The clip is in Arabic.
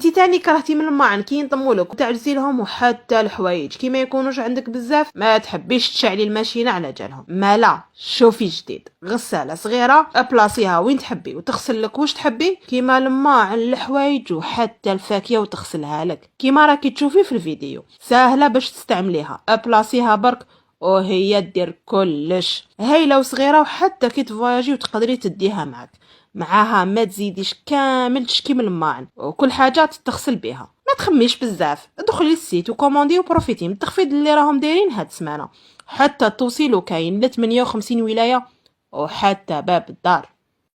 انتي تاني كرهتي من الماعن كي ينطمولك وتعجزي لهم، وحتى الحوايج كي ما يكونوش عندك بزاف ما تحبيش تشعلي الماشينه على جالهم. ما لا، شوفي جديد، غساله صغيره ابلاصيها وين تحبي وتغسل لك واش تحبي، كيما الماعن الحوايج وحتى الفاكهه وتغسلها لك كيما راكي تشوفي في الفيديو. ساهله باش تستعمليها، ابلاصيها برك وهي دير كلش، هايله وصغيره، وحتى كي تفواياجي وتقدري تديها معك. معاها ما تزيديش كامل تشكي من الماعن، وكل حاجه تتغسل بها. ما تخميش بزاف، ادخلي السيت وكوموندي وبروفيتي من التخفيض اللي راهم دايرين هاد السمانه. حتى التوصيل كاين ل 58 ولايه وحتى باب الدار.